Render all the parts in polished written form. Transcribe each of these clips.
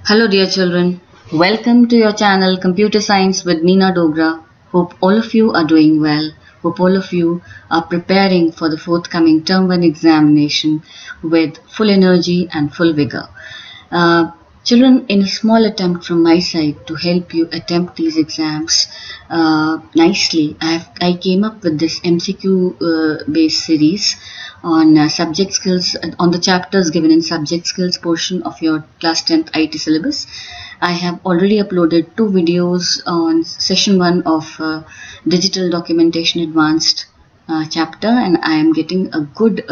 Hello dear children, welcome to your channel Computer Science with Neena Dogra. Hope all of you are doing well. Hope all of you are preparing for the forthcoming Term 1 examination with full energy and full vigor. Children, in a small attempt from my side to help you attempt these exams nicely, I came up with this MCQ based series on subject skills, on the chapters given in subject skills portion of your class 10th IT syllabus. I have already uploaded 2 videos on session 1 of digital documentation advanced chapter, and I am getting a good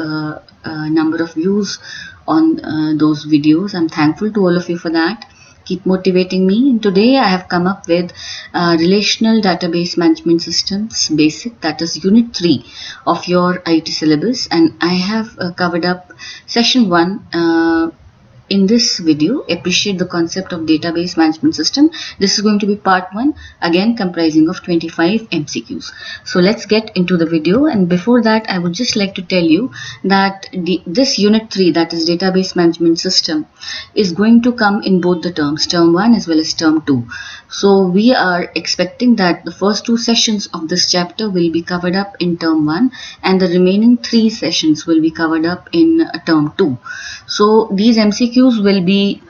number of views on those videos. I'm thankful to all of you for that. Keep motivating me. And today I have come up with Relational Database Management Systems Basic, that is Unit 3 of your IT syllabus, and I have covered up session 1 in this video. Appreciate the concept of database management system. This is going to be part 1, again comprising of 25 MCQs. So let's get into the video, and before that I would just like to tell you that this unit 3, that is database management system, is going to come in both the terms, term 1 as well as term 2. So we are expecting that the first 2 sessions of this chapter will be covered up in term 1 and the remaining 3 sessions will be covered up in term 2. So these MCQs will be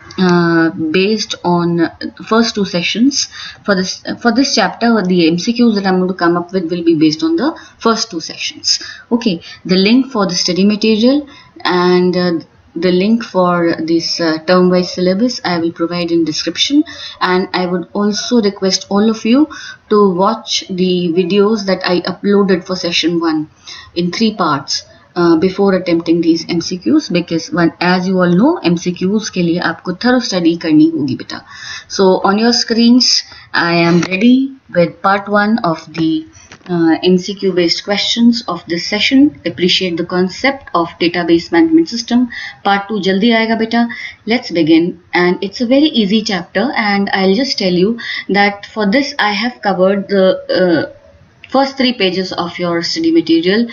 based on the first 2 sessions. For this chapter, the MCQs that I'm going to come up with will be based on the first 2 sessions. Okay, the link for the study material and the link for this term-wise syllabus I will provide in description, and I would also request all of you to watch the videos that I uploaded for session 1 in 3 parts before attempting these MCQs, because as you all know, MCQs के लिए आपको thorough study करनी होगी बेटा. So on your screens I am ready with part 1 of the MCQ based questions of this session. Appreciate the concept of database management system. Part 2 jaldi aayega beta. Let's begin, and it's a very easy chapter, and I'll just tell you that for this I have covered the first 3 pages of your study material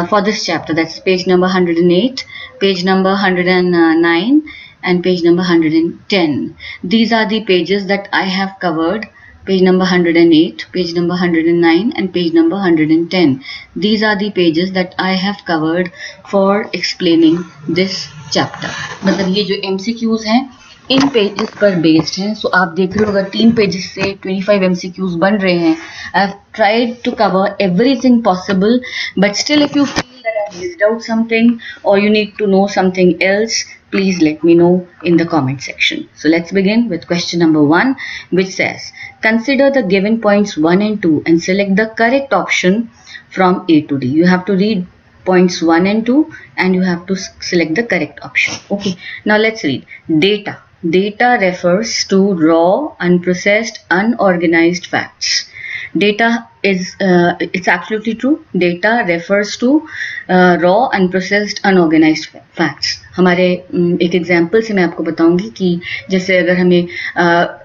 for this chapter. That's page number 108, page number 109 and page number 110. These are the pages that I have covered. Page number 108, page number 109 and page number 110. These are the pages that I have covered for explaining this chapter. मतलब ये जो MCQs हैं इन pages पर based हैं. सो आप देख रहे हो अगर 3 पेजेस से 25 MCQs बन रहे हैं. I have tried to cover everything possible, but still if you feel that I missed out something और you need to know something else, please let me know in the comment section. So let's begin with question number 1, which says, consider the given points 1 and 2 and select the correct option from A to D. You have to read points 1 and 2 and you have to select the correct option. Okay, now let's read. Data. Data refers to raw, unprocessed, unorganized facts. Data is, it's absolutely true. Data refers to raw, unprocessed, unorganized facts. हमारे एक example से मैं आपको बताऊंगी कि जैसे अगर हमें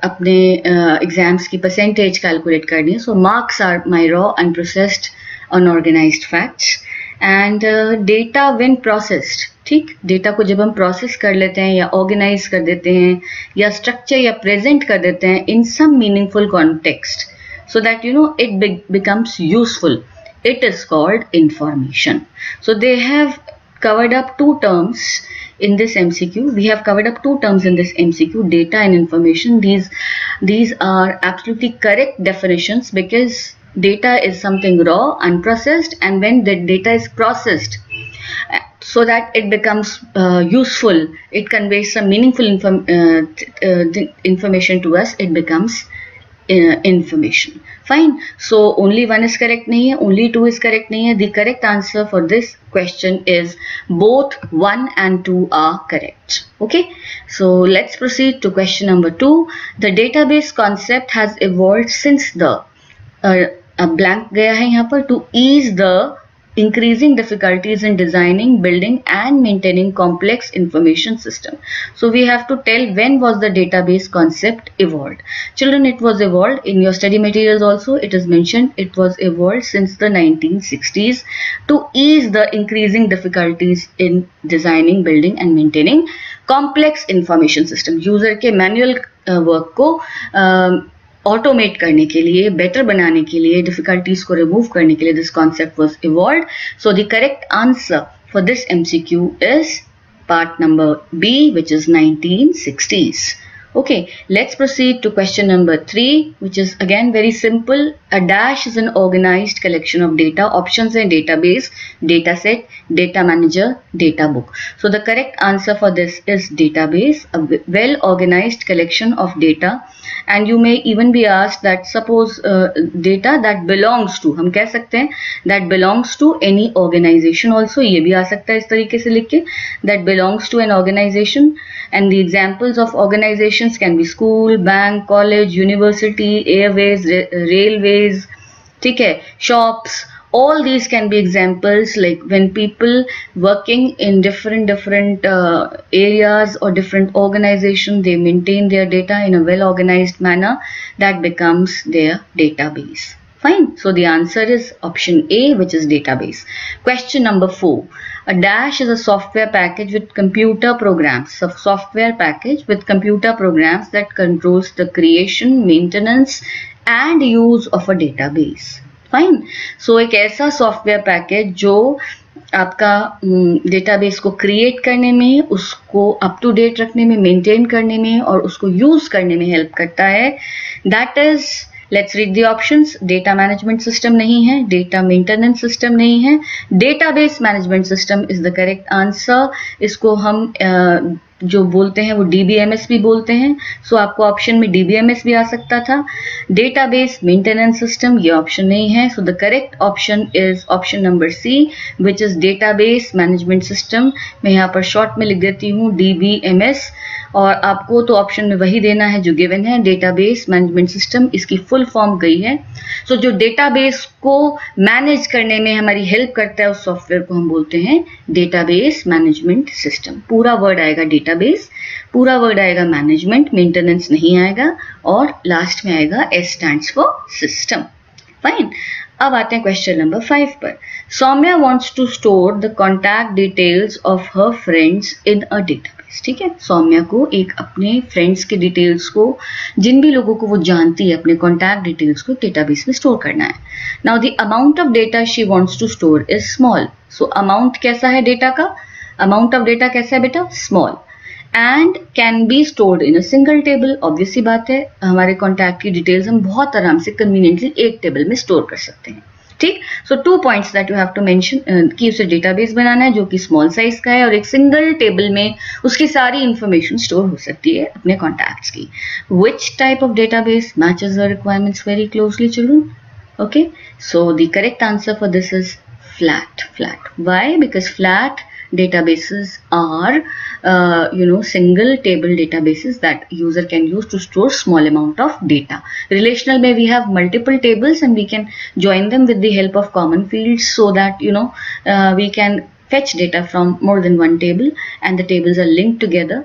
अपने एग्जाम्स की परसेंटेज कैलकुलेट करनी है. So marks are my raw, unprocessed, unorganised facts. And data when processed, ठीक, डेटा को जब हम प्रोसेस कर लेते हैं या ऑर्गेनाइज कर देते हैं या स्ट्रक्चर या प्रेजेंट कर देते हैं in some meaningful context so that you know it becomes useful, it is called information. So they have covered up 2 terms in this MCQ. We have covered up 2 terms in this MCQ, data and information. These are absolutely correct definitions, because data is something raw, unprocessed, and when the data is processed so that it becomes useful, it conveys some meaningful information to us, it becomes information. Fine. So only 1 is correct nahi hai, only 2 is correct nahi hai. The correct answer for this question is both 1 and 2 are correct. Okay, so let's proceed to question number 2. The database concept has evolved since the blank gaya hai yahan par, to ease the increasing difficulties in designing, building and maintaining complex information system. So we have to tell when was the database concept evolved. Children, it was evolved in your study materials also. It is mentioned it was evolved since the 1960s to ease the increasing difficulties in designing, building and maintaining complex information system. User के manual work को automate करने के लिए, better बनाने के लिए, difficulties को remove करने के लिए this concept was evolved. So the correct answer for this MCQ is part number B, which is 1960s. Okay, let's proceed to question number 3, which is again very simple. A dash is an organized collection of data. Options in database, data set, data manager, data book. So the correct answer for this is database, a well organized collection of data. And you may even be asked that suppose data that belongs to, हम कह सकते हैं that belongs to any organization also, ये भी आ सकता है इस तरीके से लिख के, that belongs to an organization. And the examples of organizations can be school, bank, college, university, airways, railways, ठीक है, shops. All these can be examples, like when people working in different areas or different organizations, they maintain their data in a well organized manner, that becomes their database. Fine. So the answer is option A, which is database. Question number 4. A dash is a software package with computer programs. So software package with computer programs that controls the creation, maintenance and use of a database. Fine. So एक ऐसा software package जो आपका database को create करने में, उसको up to date रखने में, मेंटेन करने में और उसको यूज करने में हेल्प करता है. That is, let's read the options. Data management system नहीं है, डेटा मेंटेनेंस सिस्टम नहीं है, database management system is the correct answer. इसको हम जो बोलते हैं वो DBMS भी बोलते हैं. सो आपको ऑप्शन में DBMS भी आ सकता था. डेटाबेस मेंटेनेंस सिस्टम ये ऑप्शन नहीं है. सो the correct option is option number C, which is database management system. मैं यहाँ पर शॉर्ट में लिख देती हूँ DBMS, और आपको तो ऑप्शन में वही देना है जो गिवन है, डेटाबेस मैनेजमेंट सिस्टम. इसकी फुल फॉर्म गई है. सो जो डेटाबेस को मैनेज करने में हमारी हेल्प करता है उस सॉफ्टवेयर को हम बोलते हैं डेटाबेस मैनेजमेंट सिस्टम. पूरा वर्ड आएगा डेटाबेस, पूरा वर्ड आएगा मैनेजमेंट, मेंटेनेंस नहीं आएगा, और लास्ट में आएगा S stands for system. Fine. अब आते हैं क्वेश्चन नंबर 5 पर. Saumya wants to store the contact details of her friends in a database. ठीक है, सौम्या को एक अपने फ्रेंड्स के डिटेल्स को, जिन भी लोगों को वो जानती है, अपने कॉन्टैक्ट डिटेल्स को डेटाबेस में स्टोर करना है. Now the amount of data she wants to store is small. So amount कैसा है डेटा का, अमाउंट ऑफ डेटा कैसा है बेटा, small, and can be stored in a single table. Obvious सी बात है, हमारे कॉन्टैक्ट की डिटेल्स हम बहुत आराम से कन्वीनियंटली एक टेबल में स्टोर कर सकते हैं. ठीक. So 2 points that you have to mention कि उसे डेटाबेस बनाना है जो कि स्मॉल साइज का है, और एक सिंगल टेबल में उसकी सारी इंफॉर्मेशन स्टोर हो सकती है अपने कॉन्टैक्ट्स की. Which type of database matches the requirements very closely children. Okay, so the correct answer for this is flat. Why? Because flat databases are single table databases that user can use to store small amount of data. Relational may we have multiple tables and we can join them with the help of common fields, so that we can fetch data from more than one table and the tables are linked together.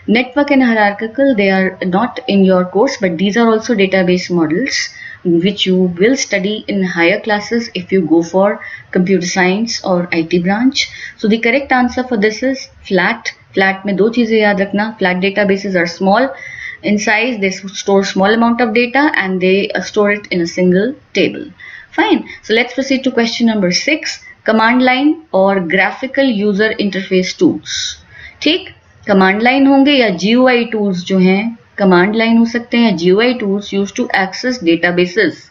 Network and hierarchical, they are not in your course, but these are also database models which you will study in higher classes if you go for computer science or IT branch. So the correct answer for this is flat. Flat में दो चीजें याद रखना. Flat databases are small in size, they store small amount of data and they store it in a single table. Fine. So let's proceed to question number 6. Command line और graphical user interface tools. ठीक, command line होंगे या GUI tools जो हैं, command line हो सकते हैं, GUI tools use to access databases,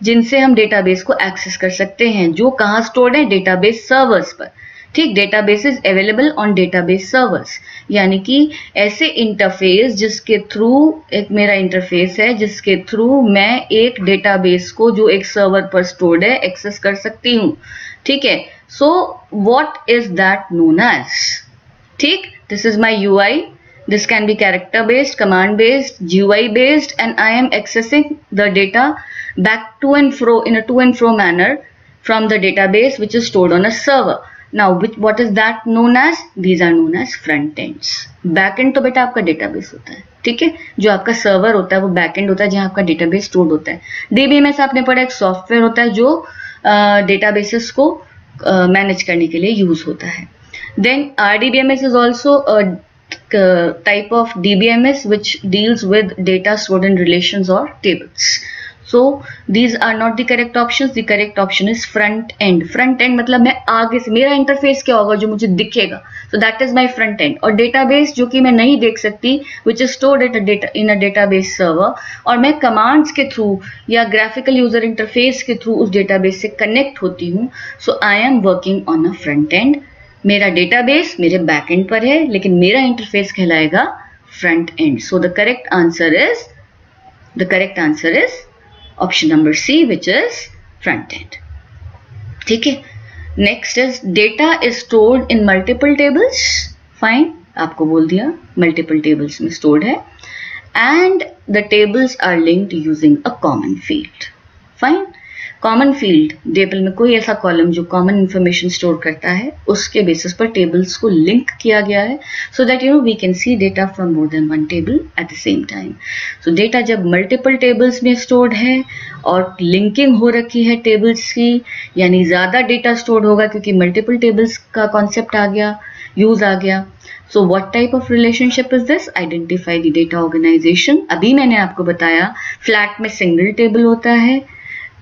जिनसे हम डेटाबेस को एक्सेस कर सकते हैं, जो कहाँ स्टोर्ड है, डेटाबेस सर्वर्स पर. ठीक, databases available on database servers, यानी कि ऐसे इंटरफेस जिसके थ्रू, एक मेरा इंटरफेस है जिसके थ्रू मैं एक डेटाबेस को जो एक सर्वर पर स्टोर्ड है एक्सेस कर सकती हूँ. ठीक है, so what is that known as. ठीक, this is my UI. This can be character based, command based, GUI based, and I am accessing the data back to and fro in a to and fro manner from the database which is stored on a server. Now what is that known as? These are known as front ends. Back end तो बेटा आपका database होता है. ठीक है, जो आपका server होता है वो बैक एंड होता है जहां आपका डेटाबेस स्टोर्ड होता है. DBMS आपने पढ़ा, एक सॉफ्टवेयर होता है जो डेटाबेसेस को मैनेज करने के लिए यूज होता है. Then RDBMS is also a type of DBMS which deals with data stored in relations or tables. So these are not the correct options. The correct option is front end. Front end मतलब मैं आगे से, मेरा interface क्या होगा जो मुझे दिखेगा, so that is my front end. और डेटाबेस जो कि मैं नहीं देख सकती, which is stored in a database server, और मैं कमांड्स के थ्रू या ग्राफिकल यूजर इंटरफेस के थ्रू उस डेटाबेस से कनेक्ट होती हूँ. So I am working on a front end. मेरा डेटाबेस मेरे बैक एंड पर है, लेकिन मेरा इंटरफेस कहलाएगा front end. So the correct answer is option number C, which is front end. ठीक है. Next is data is stored in multiple tables. Fine, आपको बोल दिया मल्टीपल टेबल्स में स्टोर्ड है, and the tables are linked using a common field. फाइन. Common field table में कोई ऐसा कॉलम जो कॉमन इंफॉर्मेशन स्टोर करता है, उसके बेसिस पर टेबल्स को लिंक किया गया है, so that we can see data from more than one table at the same time. So data जब मल्टीपल टेबल्स में स्टोर्ड है और लिंकिंग हो रखी है टेबल्स की, यानी ज्यादा डेटा स्टोर्ड होगा क्योंकि मल्टीपल टेबल्स का कॉन्सेप्ट आ गया, यूज आ गया. So what type of relationship is this? Identify the data organisation. अभी मैंने आपको बताया फ्लैट में सिंगल टेबल होता है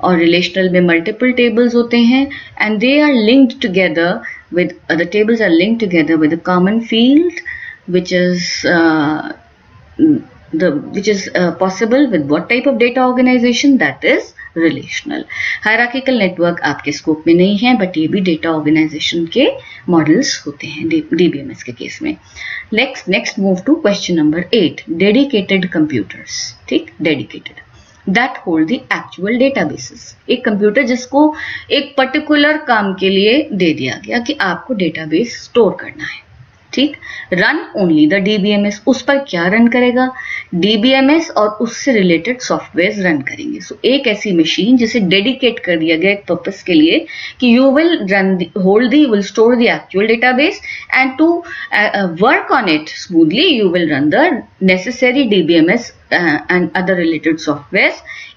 और रिलेशनल में मल्टीपल टेबल्स होते हैं, and they are linked together with the tables are linked together with a common field which is possible with what type of data organization? That is relational. Hierarchical network आपके scope में नहीं है, but ये भी data organisation के models होते हैं DBMS के केस में. Next move to question number 8. Dedicated computers. ठीक, dedicated that hold the actual databases. एक कंप्यूटर जिसको एक पर्टिकुलर काम के लिए दे दिया गया कि आपको डेटाबेस स्टोर करना है. ठीक. Run only the DBMS. उस पर क्या रन करेगा? DBMS और उससे रिलेटेड सॉफ्टवेयर रन करेंगे. सो एक ऐसी मशीन जिसे डेडिकेट कर दिया गया एक पर्पस के लिए कि you will will store the actual database, and to work on it smoothly you will run the necessary DBMS and other related software.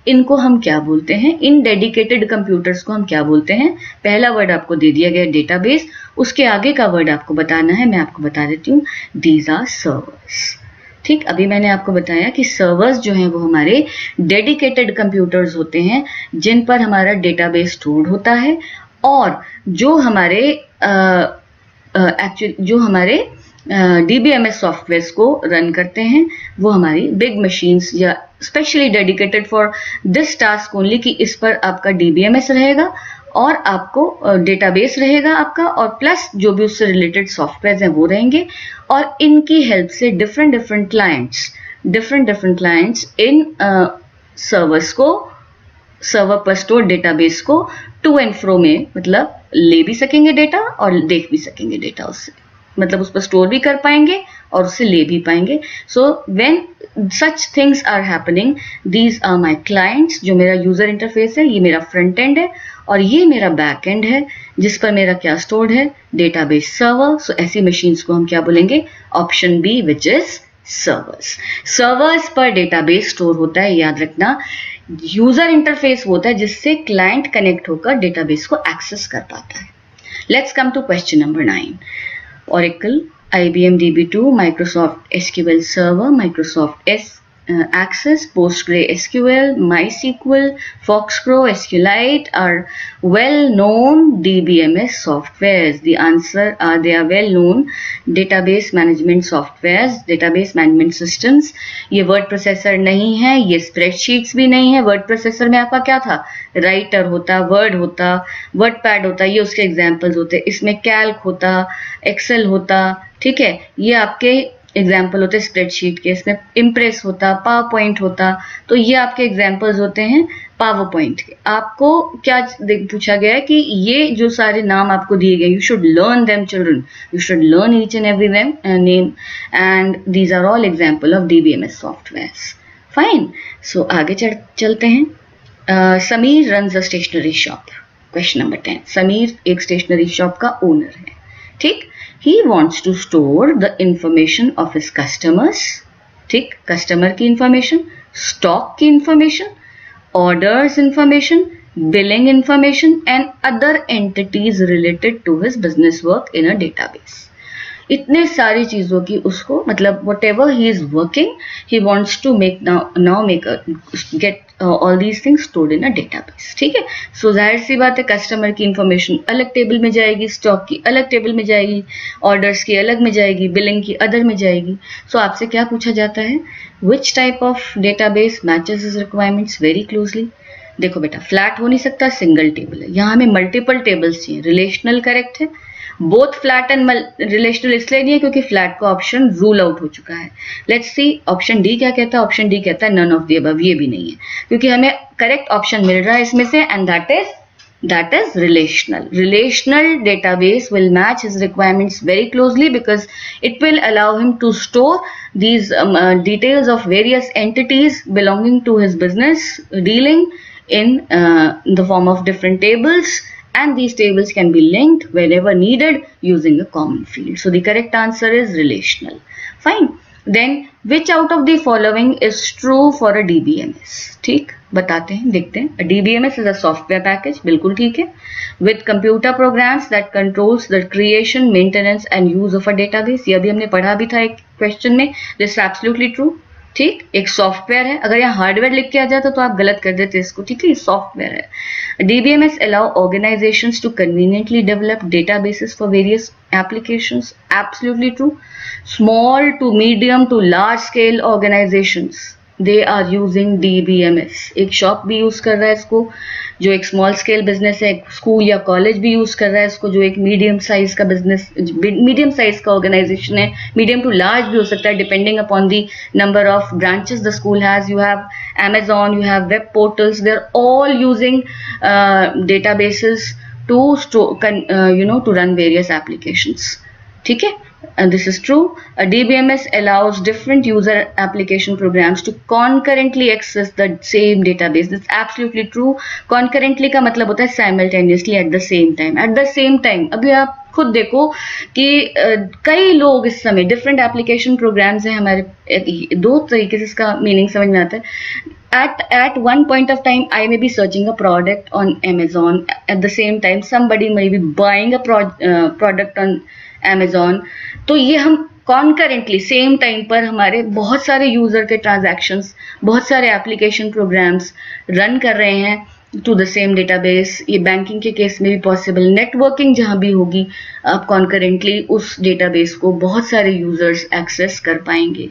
इनको हम क्या बोलते हैं? इन डेडिकेटेड कंप्यूटर्स को हम क्या बोलते हैं? पहला वर्ड आपको दे दिया गया डेटाबेस, उसके आगे का वर्ड आपको बताना है. मैं आपको बता देती हूँ, दीज आर सर्वर्स. ठीक. अभी मैंने आपको बताया कि सर्वर्स जो हैं वो हमारे डेडिकेटेड कंप्यूटर्स होते हैं जिन पर हमारा डेटाबेस स्टोर्ड होता है, और जो हमारे DBMS सॉफ्टवेयर को रन करते हैं वो हमारी बिग मशीन्स, या specially dedicated for this task only, कि इस पर आपका DBMS रहेगा और आपको डेटाबेस रहेगा आपका, और प्लस जो भी उससे रिलेटेड सॉफ्टवेयर हैं वो रहेंगे, और इनकी हेल्प से डिफरेंट क्लाइंट्स इन सर्वर पर स्टोर डेटाबेस को टू एंड फ्रो में मतलब ले भी सकेंगे डेटा और देख भी सकेंगे डेटा, उससे मतलब उस पर स्टोर भी कर पाएंगे और उससे ले भी पाएंगे. So when such things are happening, these are my clients. जो मेरा यूजर इंटरफेस है ये मेरा फ्रंट एंड है, और ये मेरा बैक एंड है जिस पर मेरा क्या स्टोर्ड है? Database server. सो ऐसी मशीन्स को हम क्या बोलेंगे? Option B, which is servers. Servers पर डेटाबेस स्टोर होता है, याद रखना. यूजर इंटरफेस होता है जिससे क्लाइंट कनेक्ट होकर डेटाबेस को एक्सेस कर पाता है. Let's come to question number 9. Oracle, IBM DB2, Microsoft SQL Server, Microsoft Access, PostgreSQL, MySQL, FoxPro, SQLite are well-known DBMS softwares. The answer are they are well-known database management softwares, database management systems. ये word processor नहीं है, ये spreadsheets भी नहीं है. word processor में आपका क्या था? राइटर होता, वर्ड होता, वर्ड पैड होता, ये उसके एग्जाम्पल्स होते. इसमें कैल्क होता, एक्सेल होता. ठीक है, ये आपके एग्जाम्पल होते स्प्रेडशीट के. इसमें इम्प्रेस होता, पावर पॉइंट होता. तो ये आपके एग्जाम्पल्स होते हैं पावर पॉइंट के. आपको क्या पूछा गया है कि ये जो सारे नाम आपको दिए गए, you should learn them children, you should learn each and every name, and these are all example of DBMS software. Fine. So आगे चलते हैं. Sameer runs a stationery shop. Question number 10. Sameer एक स्टेशनरी शॉप का ओनर है. ठीक. He wants to store the information of his customers. ठीक, customer की information, stock की information, orders information, billing information and other entities related to his business work in a database. इतने सारी चीजों की उसको मतलब whatever he is working he wants to make now make get all these things stored in a database, ठीक है। सो जाहिर सी बात है कस्टमर की इंफॉर्मेशन अलग टेबल में जाएगी, स्टॉक की अलग टेबल में जाएगी, ऑर्डर्स की अलग में जाएगी, बिलिंग की अदर में जाएगी। सो आपसे क्या पूछा जाता है, which type of database matches his requirements very closely. देखो बेटा फ्लैट हो नहीं सकता, सिंगल टेबल है, यहाँ हमें मल्टीपल टेबल्स चाहिए। रिलेशनल करेक्ट है, बोथ फ्लैट एंड रिलेशनल इसलिए नहीं है क्योंकि फ्लैट का ऑप्शन रूल आउट हो चुका है। लेट्स सी ऑप्शन डी क्या कहता है, ऑप्शन डी कहता है नन ऑफ द अबव, ये भी नहीं है क्योंकि हमें करेक्ट ऑप्शन मिल रहा है इसमें से and that is relational database will match his requirements very closely because it will allow him to store these details of various entities belonging to his business dealing in the form of different tables, and these tables can be linked whenever needed using a common field. So the correct answer is relational. Fine. Then which out of the following is true for a DBMS? ठीक, बताते हैं, देखते हैं। A DBMS is a software package, बिल्कुल ठीक है, with computer programs that controls the creation, maintenance and use of a database। ये अभी हमने पढ़ा भी था एक क्वेश्चन में। This is absolutely true, ठीक, एक सॉफ्टवेयर है। अगर यहाँ हार्डवेयर लिख के आ जाता तो आप गलत कर देते इसको, ठीक है, सॉफ्टवेयर है। DBMS allow organizations to conveniently develop databases for various applications, absolutely true। Small to medium to large scale organizations they are using DBMS। एक शॉप भी यूज कर रहा है इसको, जो एक स्मॉल स्केल बिजनेस है, स्कूल या कॉलेज भी यूज कर रहा है इसको, जो एक मीडियम साइज का बिजनेस, मीडियम साइज का ऑर्गेनाइजेशन है, मीडियम टू लार्ज भी हो सकता है depending upon the number of branches the school has. You have Amazon, you have web portals, they're all using databases to store to run various applications, ठीक है, and this is true। A DBMS allows different user application programs to concurrently access the same database। This is absolutely true। concurrently का मतलब होता है simultaneously, at the same time, at the same time। अभी आप खुद देखो कि कई लोग इस समय डिफरेंट एप्लीकेशन प्रोग्राम्स हैं हमारे, दो तरीके से इसका मीनिंग समझ में आता है। At one point of time I may be searching a product on Amazon, at the same time somebody may be buying a product on Amazon। तो ये हम कॉन्करेंटली सेम टाइम पर हमारे बहुत सारे यूजर के ट्रांजैक्शंस, बहुत सारे एप्लीकेशन प्रोग्राम्स रन कर रहे हैं टू द सेम डेटाबेस। ये बैंकिंग के केस में भी पॉसिबल, नेटवर्किंग जहां भी होगी आप कॉन्करेंटली उस डेटाबेस को बहुत सारे यूजर्स एक्सेस कर पाएंगे,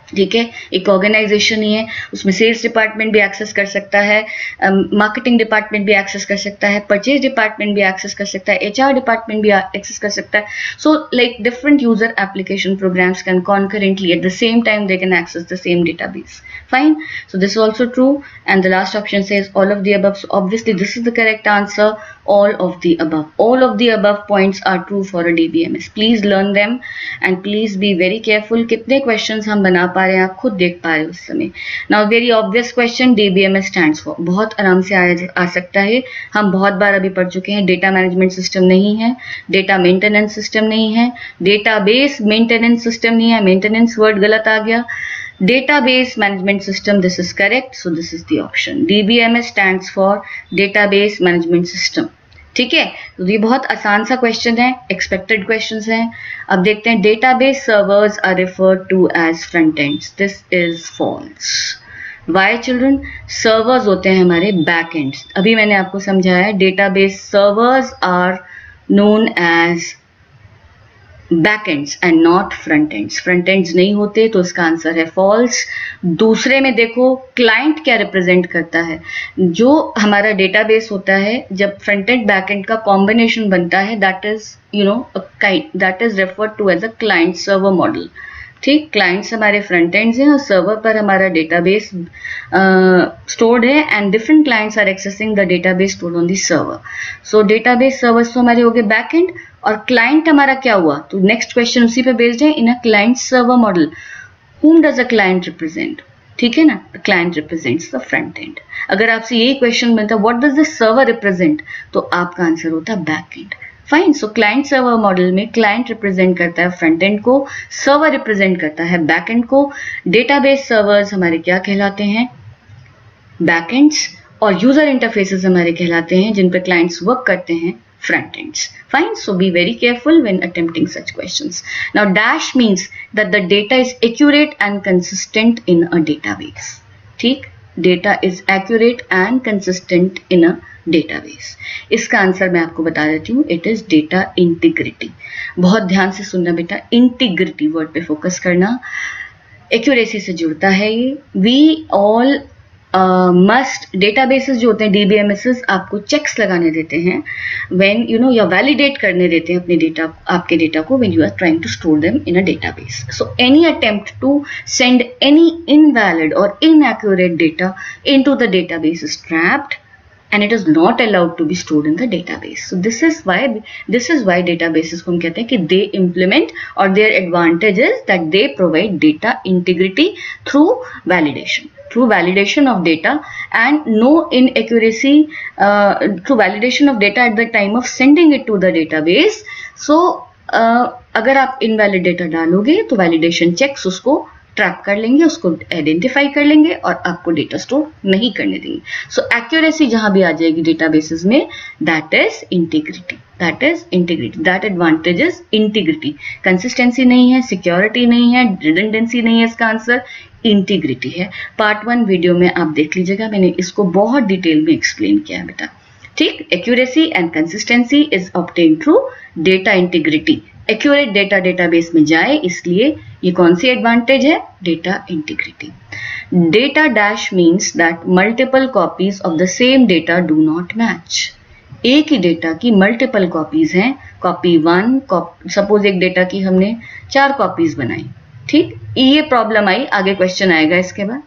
ठीक है। एक ऑर्गेनाइजेशन ही है, उसमें सेल्स डिपार्टमेंट भी एक्सेस कर सकता है, मार्केटिंग डिपार्टमेंट भी एक्सेस कर सकता है, परचेज डिपार्टमेंट भी एक्सेस कर सकता है, HR डिपार्टमेंट भी एक्सेस कर सकता है। So like different user application programs can concurrently at the same time they can access the same database. Fine. So this is also true, and the last option says all of the above. So obviously this is the correct answer, all of the above. All of the above points are true for a DBMS. Please learn them and please be very careful। कितने questions हम बना पा रहे हैं आप खुद देख पा रहे हो उस समय। Now very obvious question, DBMS stands for, बहुत आराम से आ सकता है, हम बहुत बार अभी पढ़ चुके हैं। डेटा मैनेजमेंट सिस्टम नहीं है, डेटा मेंटेनेंस सिस्टम नहीं है, डेटाबेस मेंटेनेंस सिस्टम नहीं है, मेंटेनेंस वर्ड गलत आ गया, database management system, this is correct। so this is the option, DBMS stands for database management system, ठीक है। तो ये बहुत आसान सा क्वेश्चन है, एक्सपेक्टेड क्वेश्चंस हैं। अब देखते हैं, database servers are referred to as front ends, this is false. Why children? Servers होते हैं हमारे बैक एंड्स। अभी मैंने आपको समझाया database servers are known as back ends and not front ends. Front ends नहीं होते, तो इसका आंसर है फॉल्स। दूसरे में देखो क्लाइंट क्या रिप्रेजेंट करता है, जो हमारा डेटाबेस होता है जब फ्रंट एंड बैक एंड का कॉम्बिनेशन बनता है, that is that is referred to as a client server model, ठीक। क्लाइंट्स हमारे फ्रंट एंड्स हैं और सर्वर पर हमारा डेटाबेस स्टोर्ड है, and different clients are accessing the database stored on the server. So database servers तो हमारे हो गए बैक एंड, और क्लाइंट हमारा क्या हुआ, तो नेक्स्ट क्वेश्चन उसी पे बेस्ड है। In a client server model whom does a client represent, ठीक है ना, client represents the front end. अगर आपसे यही क्वेश्चन बनता what does the server represent, तो आपका आंसर होता back end. Fine. So client server model में क्लाइंट रिप्रेजेंट करता है फ्रंट एंड को, सर्वर रिप्रेजेंट करता है बैक एंड को। डेटाबेस सर्वर्स हमारे क्या कहलाते हैं, बैक एंड्स, और यूजर इंटरफेसेस हमारे कहलाते हैं जिन पे क्लाइंट्स वर्क करते हैं front ends. Fine. So be very careful when attempting such questions. Now dash means that the data is accurate and consistent in a database. ठीक, data is accurate and consistent in a database. इसका answer मैं आपको बता देती हूँ, it is data integrity. बहुत ध्यान से सुनना बेटा, integrity वर्ड पे फोकस करना, accuracy से जुड़ता है ये. We all मस्ट डेटाबेसेस जो होते हैं DBMSs आपको चेक्स लगाने देते हैं व्हेन यू नो या वैलिडेट करने देते हैं अपने डेटा, आपके डेटा को when you are trying to store them in a database. So any attempt to send any invalid or inaccurate data into the database is trapped and it is not allowed to be stored in the database. So this is why databases को हम कहते हैं कि they implement, or their advantage is that they provide data integrity through validation of data and no inaccuracy through validation of data at the time of sending it to the database. So अगर आप invalid data डालोगे तो validation checks उसको trap कर लेंगे, उसको identify कर लेंगे और आपको डेटा स्टोर नहीं करने देंगे. सो एक्यूरेसी जहां भी आ जाएगी डेटाबेसेस में, that is integrity. That advantage is integrity. Consistency नहीं है, सिक्योरिटी नहीं है, रिडंडेंसी नहीं है, इसका आंसर इंटीग्रिटी है. पार्ट 1 वीडियो में आप देख लीजिएगा, मैंने इसको बहुत डिटेल में एक्सप्लेन किया है बेटा. ठीक, accuracy and consistency is obtained through data integrity. Accurate data database में जाए, इसलिए ये कौन सी एडवांटेज है? Data integrity. Data dash means that multiple copies of the same data do not match. एक ही डेटा की मल्टीपल कॉपीज हैं. कॉपी 1, सपोज एक डेटा की हमने 4 कॉपीज बनाई. ठीक, ये प्रॉब्लम आई, आगे क्वेश्चन आएगा इसके बाद.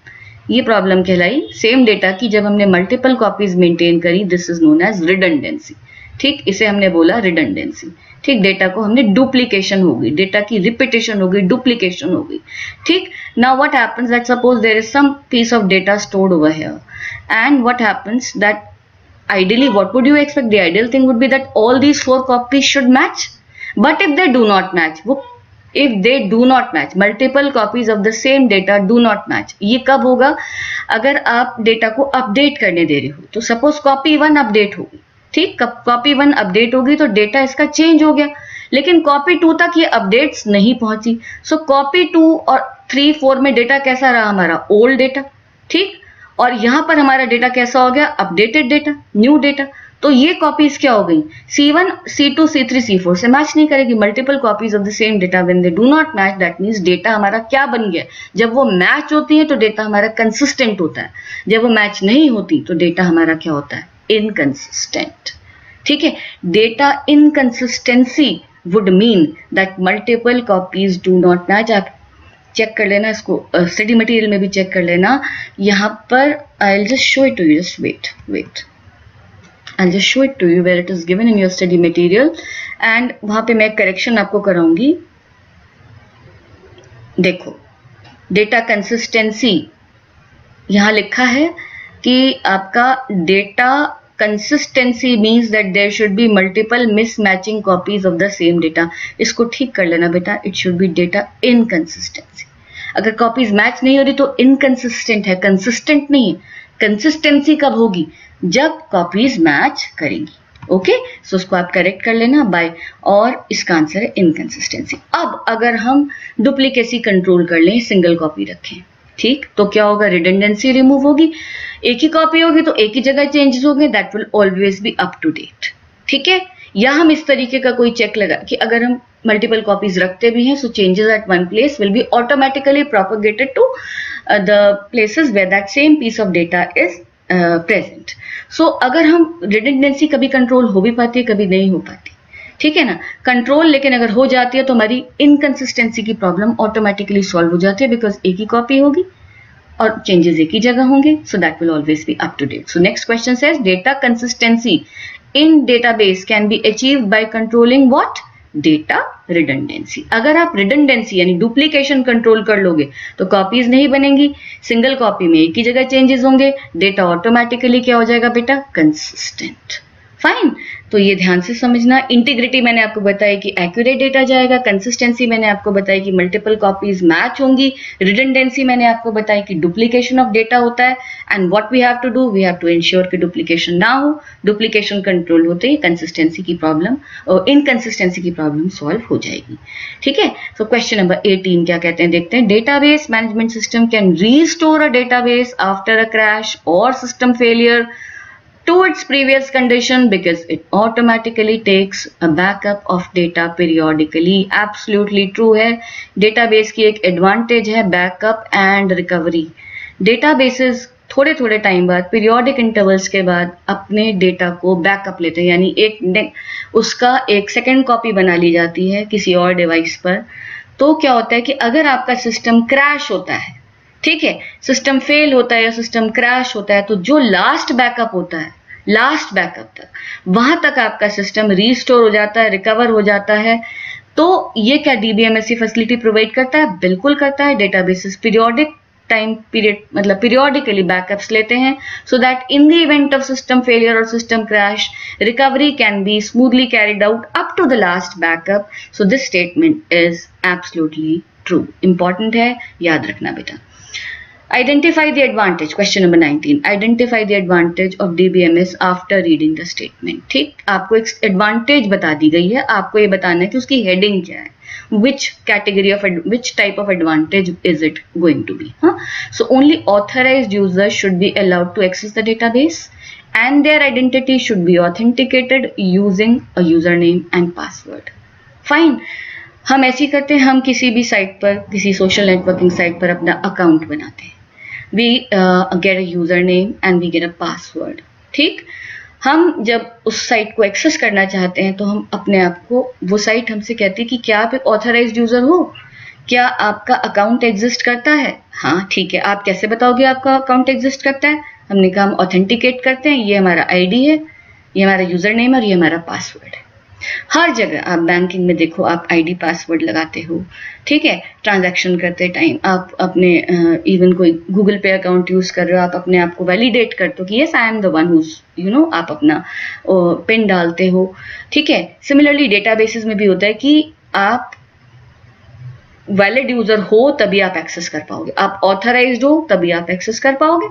ये प्रॉब्लम कहलाई सेम डेटा की जब हमने मल्टीपल कॉपीज मेंटेन करी. This is known as redundancy. ठीक, इसे हमने बोला रिडंडेंसी. ठीक, डेटा को हमने डुप्लीकेशन हो गई, डेटा की रिपीटेशन हो गई, डुप्लीकेशन हो गई. ठीक, now what happens that suppose there is some piece of data stored over here and what happens that ideally what would you expect? The ideal thing would be that all these 4 copies should match, but if they do not match, multiple copies of the same data do not match. ये कब होगा? अगर आप data को update करने दे रहे हो. तो सपोज कॉपी 1 अपडेट होगी. ठीक, कॉपी 1 अपडेट होगी तो डेटा इसका चेंज हो गया, लेकिन कॉपी 2 तक ये अपडेट्स नहीं पहुंची. सो कॉपी 2 और 3, 4 में डेटा कैसा रहा? हमारा ओल्ड डेटा. ठीक, और यहां पर हमारा डेटा कैसा हो गया? Updated data, new data. तो ये कॉपीज क्या हो गई? C1, C2, C3, C4 से मैच नहीं करेगी. Multiple copies of the same data when they do not match, that means data हमारा क्या बन गया? जब वो मैच होती है तो डेटा हमारा कंसिस्टेंट होता है. जब वो मैच नहीं होती तो डेटा हमारा क्या होता है? इनकंसिस्टेंट. ठीक है, data inconsistency would mean that multiple copies do not match. आप चेक कर लेना इसको, स्टडी मटेरियल में भी चेक कर लेना. यहां पर I will just show it to you. Just wait I'll just show it to you where it is given in your study material, and वहां पे मैं करेक्शन आपको कराऊंगी. देखो, डेटा कंसिस्टेंसी यहां लिखा है कि आपका data consistency means that there should be multiple mismatching copies of the same data. इसको ठीक कर लेना बेटा. It should be data inconsistency. अगर कॉपीज मैच नहीं हो रही तो इनकंसिस्टेंट है, कंसिस्टेंट नहीं है. कंसिस्टेंसी कब होगी? जब कॉपीज मैच करेंगी. ओके, सो उसको आप करेक्ट कर लेना बाय, और इसका आंसर है इनकंसिस्टेंसी. अब अगर हम डुप्लीकेसी कंट्रोल कर लें, सिंगल कॉपी रखें, ठीक, तो क्या होगा? रिडंडेंसी रिमूव होगी. एक ही कॉपी होगी तो एक ही जगह चेंजेस होंगे. That will always be up to date. ठीक है, या हम इस तरीके का कोई चेक लगा कि अगर हम मल्टीपल कॉपीज रखते भी हैं, so changes at one place will be automatically propagated to the places where that same piece of data is present. So अगर हम रिडंडेंसी कभी कंट्रोल हो भी पाती है, कभी नहीं हो पाती. ठीक है ना, कंट्रोल लेकिन अगर हो जाती है तो हमारी इनकंसिस्टेंसी की प्रॉब्लम ऑटोमेटिकली सॉल्व हो जाती है, बिकॉज एक ही कॉपी होगी और चेंजेस एक ही जगह होंगे. So that will always be up to date. So next question says data consistency in database can be achieved by controlling what? Data redundancy. अगर आप रिडंडेंसी यानी डुप्लीकेशन कंट्रोल कर लोगे तो कॉपीज नहीं बनेंगी. सिंगल कॉपी में एक ही जगह चेंजेस होंगे. डेटा ऑटोमेटिकली क्या हो जाएगा बेटा? कंसिस्टेंट. फाइन। तो ये ध्यान से समझना। इंटीग्रिटी मैंने आपको बताया कि एक्यूरेट डेटा जाएगा, कंसिस्टेंसी मैंने आपको बताया कि मल्टीपल कॉपीज मैच होंगी, रिडंडेंसी मैंने आपको बताया कि डुप्लीकेशन ऑफ डेटा होता है, and what we have to do, we have to ensure कि डुप्लीकेशन ना हो। डुप्लीकेशन कंट्रोल होते ही कंसिस्टेंसी की प्रॉब्लम और इनकंसिस्टेंसी की प्रॉब्लम सॉल्व हो जाएगी। ठीक है। सो क्वेश्चन नंबर 18 क्या कहते हैं देखते हैं। Database management system can restore a database after a crash or system failure to its previous condition because it automatically takes a backup of data periodically. Absolutely true है। Database की एक advantage है backup and recovery. Databases थोड़े थोड़े time बाद, periodic intervals के बाद अपने डेटा को बैकअप लेते हैं, यानी उसका एक सेकेंड कॉपी बना ली जाती है किसी और डिवाइस पर। तो क्या होता है कि अगर आपका सिस्टम क्रैश होता है, ठीक है, सिस्टम फेल होता है या सिस्टम क्रैश होता है, तो जो लास्ट बैकअप होता है, लास्ट बैकअप तक, वहां तक आपका सिस्टम रीस्टोर हो जाता है, रिकवर हो जाता है। तो ये क्या डीबीएमएस फैसिलिटी प्रोवाइड करता है? बिल्कुल करता है। डेटाबेसेस पीरियोडिक टाइम पीरियड मतलब पीरियोडिकली बैकअप्स लेते हैं so that in the event of system failure or system crash recovery can be smoothly carried out up to the last backup. So this statement is absolutely true. Important है, याद रखना बेटा। Identify the advantage. Question number 19. Identify the advantage of DBMS after reading the statement. ठीक, आपको एक advantage बता दी गई है, आपको ये बताना है कि उसकी हेडिंग क्या है, which category of which type of advantage is it going to be? So only authorized users should be allowed to access the database and their identity should be authenticated using a username and password. Fine. हम ऐसे ही करते हैं, हम किसी भी site पर, किसी social networking site पर अपना अकाउंट बनाते हैं। We get a username and we get a password. ठीक, हम जब उस साइट को एक्सेस करना चाहते हैं तो हम अपने आप को, वो साइट हमसे कहती है कि क्या आप एक ऑथराइज्ड यूजर हो, क्या आपका अकाउंट एग्जिस्ट करता है? हाँ ठीक है। आप कैसे बताओगे आपका अकाउंट एग्जिस्ट करता है? हमने कहा हम ऑथेंटिकेट करते हैं, ये हमारा आईडी है, ये हमारा यूजर नेम और ये हमारा पासवर्ड है। हर जगह आप बैंकिंग में देखो, आप आईडी पासवर्ड लगाते हो, ठीक है। ट्रांजैक्शन करते टाइम आप अपने इवन कोई गूगल पे अकाउंट यूज कर रहे हो, आप अपने आप को वैलिडेट करते हो कि yes I am the one whose आप अपना पिन डालते हो, ठीक है। सिमिलरली डेटाबेसेस में भी होता है कि आप वैलिड यूजर हो तभी आप एक्सेस कर पाओगे, आप ऑथराइज्ड हो तभी आप एक्सेस कर पाओगे,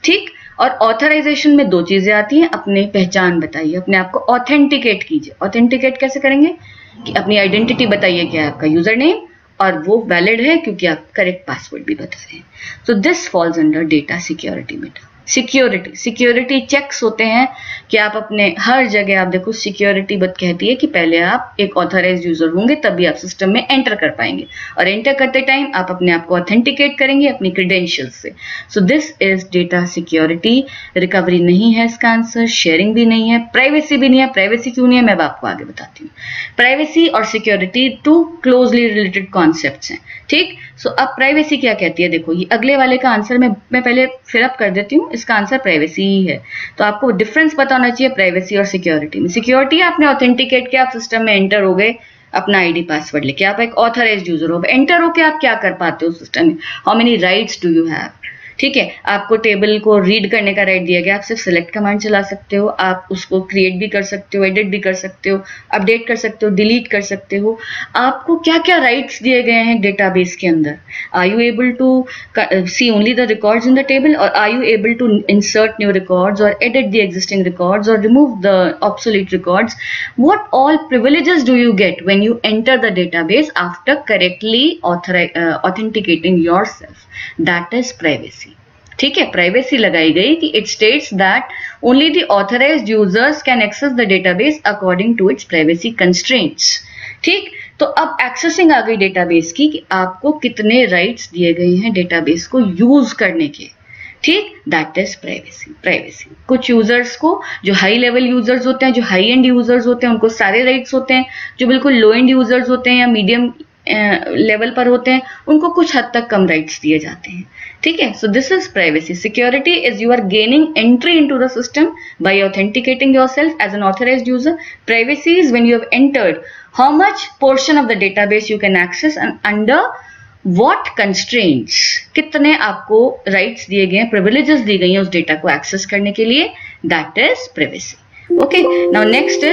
ठीक। और ऑथराइजेशन में दो चीजें आती हैं, अपने पहचान बताइए, अपने आप को ऑथेंटिकेट कीजिए। ऑथेंटिकेट कैसे करेंगे कि अपनी आइडेंटिटी बताइए क्या है आपका यूजर नेम, और वो वैलिड है क्योंकि आप करेक्ट पासवर्ड भी बता रहे हैं। So this falls under data security बेटा। सिक्योरिटी चेक्स होते हैं कि आप अपने हर जगह, आप देखो सिक्योरिटी बत कहती है कि पहले आप एक ऑथराइज्ड यूजर होंगे तभी आप सिस्टम में एंटर कर पाएंगे, और एंटर करते टाइम आप अपने आप को ऑथेंटिकेट करेंगे अपनी क्रेडेंशियल्स से। सो this is data security. Recovery नहीं है इसका आंसर, शेयरिंग भी नहीं है, प्राइवेसी भी नहीं है। प्राइवेसी क्यों नहीं है मैं आपको आगे बताती हूँ। प्राइवेसी और security two closely related concepts हैं, ठीक। सो अब प्राइवेसी क्या कहती है, देखो ये अगले वाले का आंसर मैं पहले फिलअप कर देती हूँ, इसका आंसर प्राइवेसी ही है। तो आपको डिफरेंस पता होना चाहिए प्राइवेसी और सिक्योरिटी में। सिक्योरिटी आपने ऑथेंटिकेट किया, आप सिस्टम में एंटर हो गए अपना आईडी पासवर्ड लेके, आप एक ऑथराइज्ड यूजर हो, एंटर होके आप क्या कर पाते हो सिस्टम में, how many rights do you have, ठीक है। आपको टेबल को रीड करने का राइट दिया गया, आप सिर्फ सिलेक्ट कमांड चला सकते हो, आप उसको क्रिएट भी कर सकते हो, एडिट भी कर सकते हो, अपडेट कर सकते हो, डिलीट कर सकते हो। आपको क्या क्या राइट्स दिए गए हैं डेटाबेस के अंदर? Are you able to see only the records in the table, or are you able to insert new records or edit the existing records or remove the obsolete records? What all privileges do you get when you enter the database after correctly authenticating yourself? That is privacy, ठीक है। Privacy लगाई गई कि it states that only the authorised users can access the database according to it's privacy constraints, ठीक। तो अब accessing आ गई database की कि आपको कितने राइट्स दिए गए हैं डेटाबेस को यूज करने के, ठीक। That is privacy. कुछ यूजर्स को, जो हाई लेवल यूजर्स होते हैं, जो हाई एंड यूजर्स होते हैं, उनको सारे राइट्स होते हैं। जो बिल्कुल लो एंड यूजर्स होते हैं या मीडियम लेवल पर होते हैं, उनको कुछ हद तक कम राइट्स दिए जाते हैं, ठीक है। So this is privacy. Security is you are gaining entry into the system by authenticating yourself as an authorised user. Privacy is when you have entered how much portion of the database you can access and under what constraints, कितने आपको rights दिए गए हैं, privileges दी गई हैं उस data को access करने के लिए। That is privacy, Okay, now next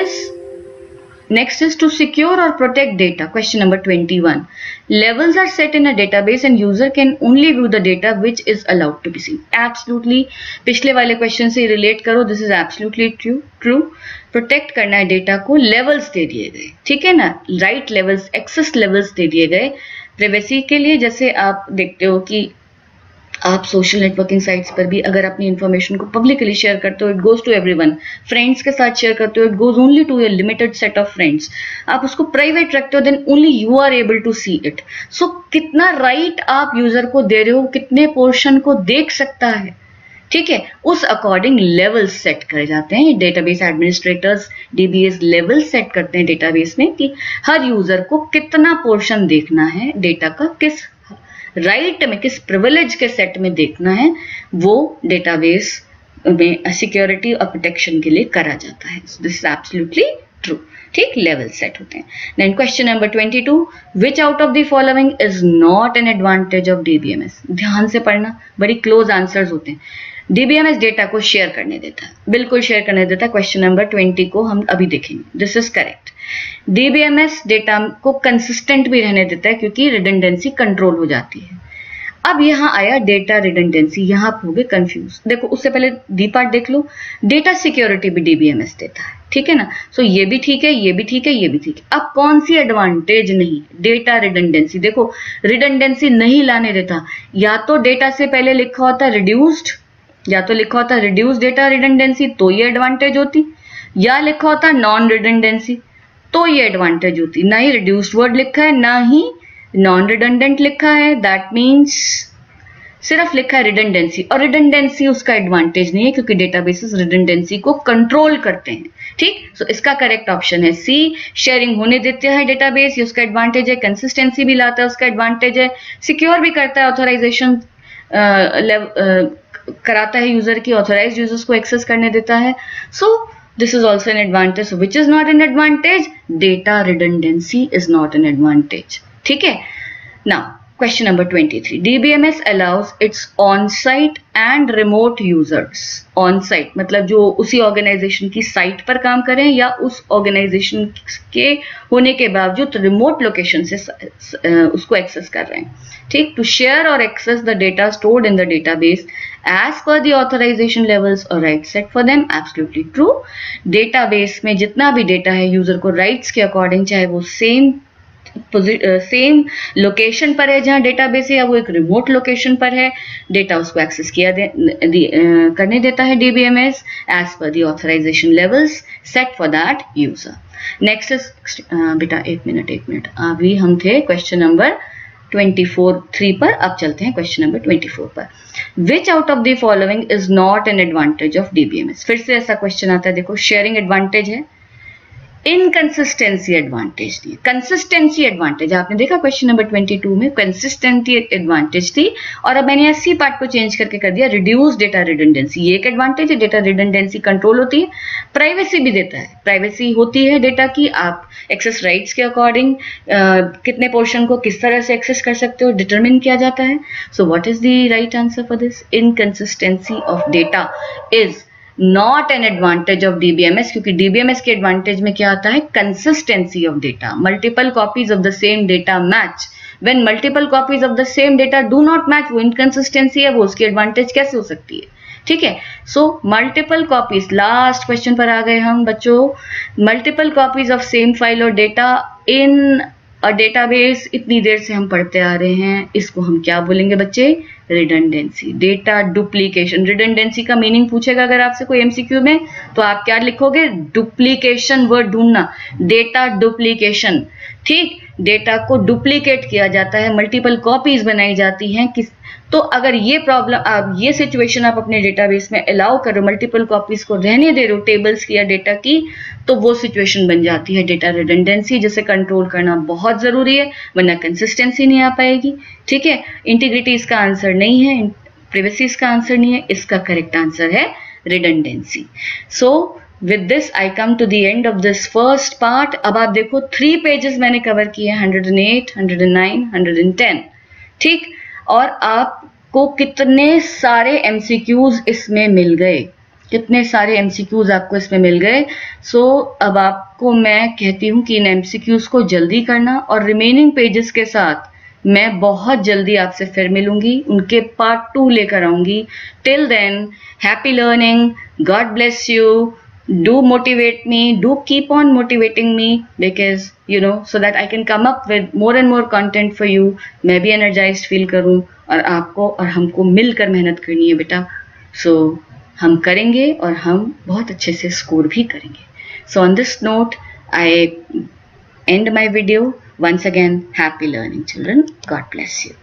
is to secure or protect data. Question number 21. Levels are set in a database and user can only view the data which is allowed to be seen. Absolutely, पिछले वाले question से relate करो. This is absolutely true. Protect करना है data को, levels दे दिए गए, ठीक है ना, राइट लेवल्स, एक्सेस लेवल्स दे दिए गए प्राइवेसी के लिए. जैसे आप देखते हो कि आप सोशल नेटवर्किंग साइट्स पर भी अगर अपनी इंफॉर्मेशन को पब्लिकली शेयर करते हो, it goes to everyone. Friends के साथ शेयर करते हो, it goes only to a limited set of friends. आप उसको प्राइवेट रखते हो, then only you are able to see it. So कितना राइट आप यूजर को दे रहे हो, कितने पोर्शन को देख सकता है, ठीक है, उस अकॉर्डिंग लेवल सेट करे जाते हैं. Database administrators DBS level set करते हैं डेटाबेस में कि हर यूजर को कितना पोर्शन देखना है दिस का, किस राइट में, किस प्रिविलेज के सेट में देखना है, वो डेटाबेस में सिक्योरिटी और प्रोटेक्शन के लिए करा जाता है. This is absolutely true. ठीक, लेवल सेट होते हैं. Then question number 22. Which out of the following is not an advantage of DBMS. ध्यान से पढ़ना, बड़ी क्लोज आंसर्स होते हैं. डीबीएमएस डेटा को शेयर करने देता है, बिल्कुल शेयर करने देता है. क्वेश्चन नंबर 20 को हम अभी देखेंगे. This is correct. DBMS data को कंसिस्टेंट भी रहने देता है क्योंकि रिडंडेंसी कंट्रोल हो जाती है. अब यहां आया डेटा रिडंडेंसी, यहां आप होगे कंफ्यूज. देखो उससे पहले डी पार्ट देख लो. डेटा सिक्योरिटी भी डीबीएमएस देता है, ठीक है ना. सो ये भी ठीक है, ये भी ठीक है, ये भी ठीक है. अब कौन सी एडवांटेज नहीं, डेटा रिडंडेंसी. देखो रिडंडेंसी नहीं लाने देता. या तो डेटा से पहले लिखा होता रिड्यूस्ड, या तो लिखा होता रिड्यूस डेटा रिडंडेंसी, तो ये एडवांटेज होती, या लिखा होता नॉन रिडंडेंसी, तो ये एडवांटेज होती. ना ही रिड्यूस्ड वर्ड लिखा है, ना ही नॉन रिडंडेंट लिखा है. दैट मीन्स सिर्फ लिखा है रिडंडेंसी, और रिडंडेंसी उसका एडवांटेज नहीं है क्योंकि डेटाबेसेस रिडंडेंसी को कंट्रोल करते हैं. ठीक, सो इसका करेक्ट ऑप्शन है सी. शेयरिंग होने देते हैं डेटाबेस, ये उसका एडवांटेज है. कंसिस्टेंसी भी लाता है, उसका एडवांटेज है. सिक्योर भी करता है, ऑथराइजेशन कराता है यूजर की, ऑथराइज्ड यूजर्स को एक्सेस करने देता है. So this is also an advantage. So which is not an advantage, data redundancy is not an advantage. ठीक है. Now question number 23. DBMS allows it's on site and remote users. On site मतलब जो उसी organisation की site पर काम करें या उस ऑर्गेनाइजेशन के होने के बावजूद रिमोट लोकेशन से उसको एक्सेस कर रहे हैं. ठीक, टू शेयर और access the data stored in the database as per the authorization levels or rights set for them. Absolutely true. Database में जितना भी डेटा है यूजर को राइट्स के अकॉर्डिंग, चाहे वो सेम लोकेशन पर है जहां डेटाबेस है या वो एक रिमोट लोकेशन पर है, डेटा उसको एक्सेस किया करने देता है DBMS as per the authorisation levels set for that user. Next is बेटा एक मिनट अभी हम थे क्वेश्चन नंबर 24 पर. अब चलते हैं क्वेश्चन नंबर 24 पर. विच out of the following is not an advantage of DBMS. फिर से ऐसा क्वेश्चन आता है. देखो शेयरिंग एडवांटेज है, इनकंसिस्टेंसी एडवांटेज थी. कंसिस्टेंसी एडवांटेज आपने देखा क्वेश्चन नंबर 22 में कंसिस्टेंसी एडवांटेज थी, और अब मैंने सी पार्ट को चेंज करके कर दिया रिड्यूस डेटा रिडंडेंसी. ये एक एडवांटेज है, डेटा रिडंडेंसी कंट्रोल होती है. प्राइवेसी भी देता है, प्राइवेसी होती है डेटा की. आप एक्सेस राइट्स के अकॉर्डिंग कितने पोर्शन को किस तरह से एक्सेस कर सकते हो डिटरमिन किया जाता है. So what is the right answer for this. Inconsistency of data is not an advantage of DBMS, क्योंकि डीबीएमएस के एडवांटेज में क्या आता है, consistency of data. Multiple copies of the same data match. When multiple copies of the same data do not match, वो inconsistency है, वो उसकी एडवांटेज कैसे हो सकती है. ठीक है. So multiple copies, last question पर आ गए हम बच्चों. Multiple copies of same file और डेटा इन अ डेटाबेस, इतनी देर से हम पढ़ते आ रहे हैं, इसको हम क्या बोलेंगे बच्चे, रिडंडेंसी. Data duplication. रिडंडेंसी का मीनिंग पूछेगा अगर आपसे कोई एमसीक्यू में, तो आप क्या लिखोगे, डुप्लीकेशन वर्ड ढूंढना, डेटा डुप्लीकेशन. ठीक, डेटा को डुप्लीकेट किया जाता है, मल्टीपल कॉपीज बनाई जाती हैं. तो अगर ये प्रॉब्लम, ये सिचुएशन आप अपने डेटाबेस में अलाउ करो, मल्टीपल कॉपीज को रहने दे रहे हो टेबल्स की या डेटा की, तो वो सिचुएशन बन जाती है डेटा रिडंडेंसी, जिसे कंट्रोल करना बहुत जरूरी है, वरना कंसिस्टेंसी नहीं आ पाएगी. ठीक है. इंटीग्रिटी इसका आंसर नहीं है, प्राइवेसी इसका आंसर नहीं है, इसका करेक्ट आंसर है redundancy. So with this I come to the end of this first part. अब आप देखो 3 पेजेस मैंने कवर किए, 108, 109, 110. ठीक, और आपको कितने सारे एमसीक्यूज इसमें मिल गए. कितने सारे MCQs आपको इसमें मिल गए। सो अब आपको मैं कहती हूँ कि इन MCQs को जल्दी करना, और रिमेनिंग पेजेस के साथ मैं बहुत जल्दी आपसे फिर मिलूंगी, उनके पार्ट 2 लेकर आऊंगी। Till then, happy learning, God bless you, do motivate me, do keep on motivating me, because you know, so that I can come up with more and more content for you. मैं भी energized feel करूँ, और आपको और हमको मिलकर मेहनत करनी है बेटा। So हम करेंगे और हम बहुत अच्छे से स्कोर भी करेंगे। So on this note, I end my video. Once again, happy learning, children. God bless you.